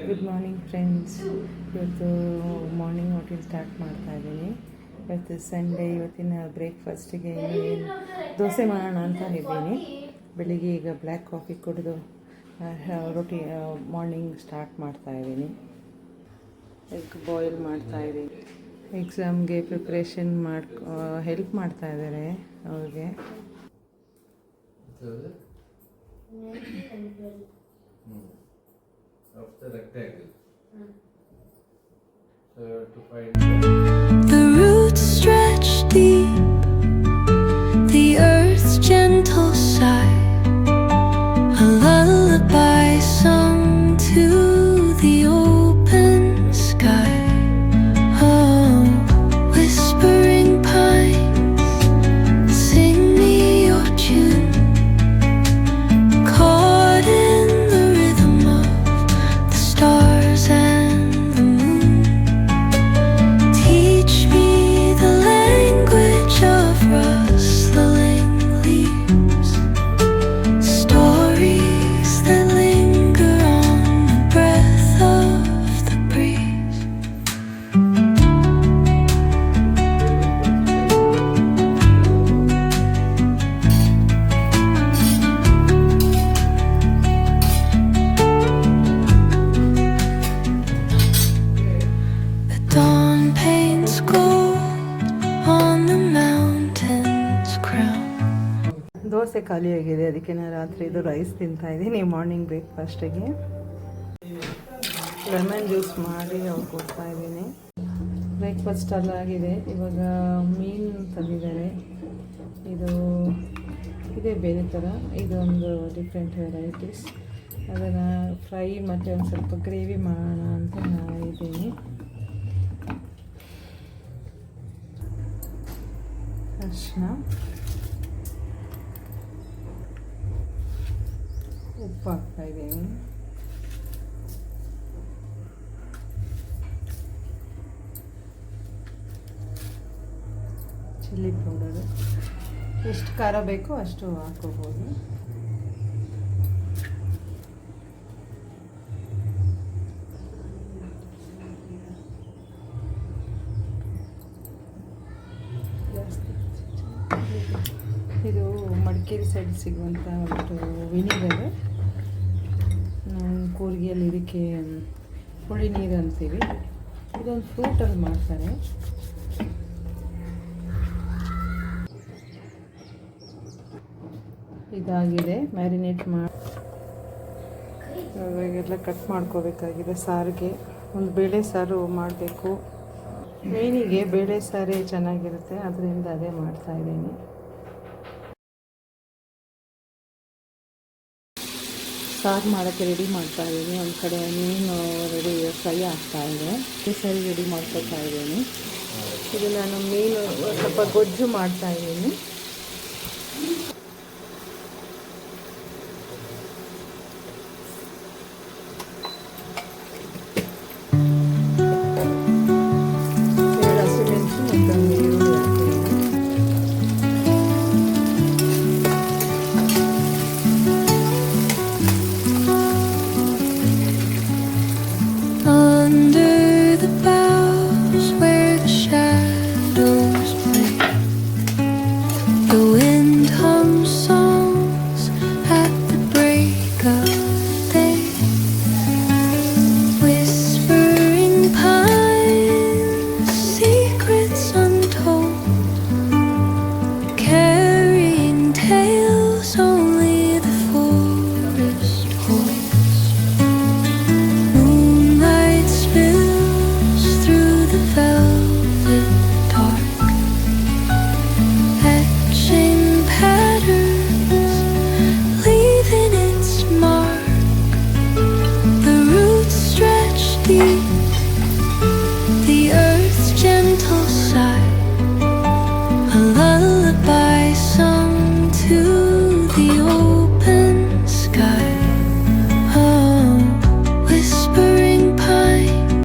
Good morning friends. ಇವತ್ತು morning walking start ಮಾಡ್ತಾ ಇದ್ದೀನಿ. ಇವತ್ತು ಸಂಡೇ. ಇವತ್ತಿನ ಬ್ರೇಕ್ಫಾಸ್ಟಿಗೆ ದೋಸೆ ಮಾಡೋಣ ಅಂತ ಇದ್ದೀನಿ. ಬೆಳಿಗ್ಗೆ ಈಗ ಬ್ಲ್ಯಾಕ್ ಕಾಫಿ ಕುಡಿದು ರೊಟ್ಟಿ ಮಾರ್ನಿಂಗ್ ಸ್ಟಾರ್ಟ್ ಮಾಡ್ತಾ ಇದ್ದೀನಿ. ಎಗ್ ಬಾಯ್ಲ್ ಮಾಡ್ತಾ ಇದ್ದೀನಿ. ಎಕ್ಸಾಮ್ಗೆ ಪ್ರಿಪ್ರೇಷನ್ ಹೆಲ್ಪ್ ಮಾಡ್ತಾ ಇದ್ದಾರೆ ಅವ್ರಿಗೆ. After rectangle. So to find the roots stretch deep, the earth's gentle sigh, a lullaby sung to the open sky. Oh, whispering pines, sing me your tune, caught in the rhythm of the stars and the moon. Teach me the language of rustling leaves, stories that linger on the breath of the breeze. The dawn paints gold on the mountain's crown. Dosa ಖಾಲಿಯಾಗಿದೆ, ಅದಕ್ಕೆ ನಾನು ರಾತ್ರಿ ಇದು rice ತಿಂತಾ ಇದ್ದೀನಿ morning ಬ್ರೇಕ್ಫಾಸ್ಟಿಗೆ. Lemon juice ಮಾಡಿ ಅವ್ರು ಕೊಡ್ತಾ ಇದ್ದೀನಿ. ಬ್ರೇಕ್ಫಾಸ್ಟ್ ಎಲ್ಲ ಆಗಿದೆ. ಇವಾಗ ಮೀನು ತಂದಿದ್ದಾರೆ. ಇದೇ ಬೇರೆ ಥರ, ಇದೊಂದು ಡಿಫ್ರೆಂಟ್ ವೆರೈಟೀಸ್. ಅದನ್ನು ಫ್ರೈ ಮತ್ತು ಒಂದು ಸ್ವಲ್ಪ ಗ್ರೇವಿ ಮಾಡೋಣ ಅಂತ ಇದ್ದೀನಿ. ಅರಿಶಿನ, ಉಪ್ಪು ಹಾಕ್ತಾಯಿದ್ದೀನಿ. ಚಿಲ್ಲಿ ಪೌಡರು ಎಷ್ಟು ಖಾರ ಬೇಕೋ ಅಷ್ಟು ಹಾಕೋಬೋದು. ಇದು ಮಡಿಕೇರಿ ಸೈಡ್ ಸಿಗುವಂಥ ಒಂದು ವಿನಿಗರ್. ನಾವು ಕೂರ್ಗಿಯಲ್ಲಿ ಇದಕ್ಕೆ ಹುಳಿ ನೀರು ಅಂತೀವಿ. ಇದೊಂದು ಫ್ರೂಟಲ್ಲಿ ಮಾಡ್ತಾರೆ. ಇದಾಗಿದೆ, ಮ್ಯಾರಿನೇಟ್ ಮಾಡಿ ಇವಾಗೆಲ್ಲ ಕಟ್ ಮಾಡ್ಕೋಬೇಕಾಗಿದೆ. ಸಾರಿಗೆ ಒಂದು ಬೇಳೆ ಸಾರು ಮಾಡಬೇಕು. ಮೀನಿಗೆ ಬೇಳೆ ಸಾರೇ ಚೆನ್ನಾಗಿರುತ್ತೆ, ಅದರಿಂದ ಅದೇ ಮಾಡ್ತಾಯಿದ್ದೀನಿ. ಸಾರು ಮಾಡೋಕ್ಕೆ ರೆಡಿ ಮಾಡ್ತಾಯಿದ್ದೀನಿ. ಒಂದು ಕಡೆ ಮೀನು ರೆಡಿ ಫ್ರೈ ಆಗ್ತಾಯಿದೆ, ಸರಿ ರೆಡಿ ಮಾಡ್ಕೊತಾ ಇದ್ದೀನಿ. ಇದು ನಾನು ಮೀನು ಸ್ವಲ್ಪ ಗೊಜ್ಜು ಮಾಡ್ತಾಯಿದ್ದೀನಿ. Under the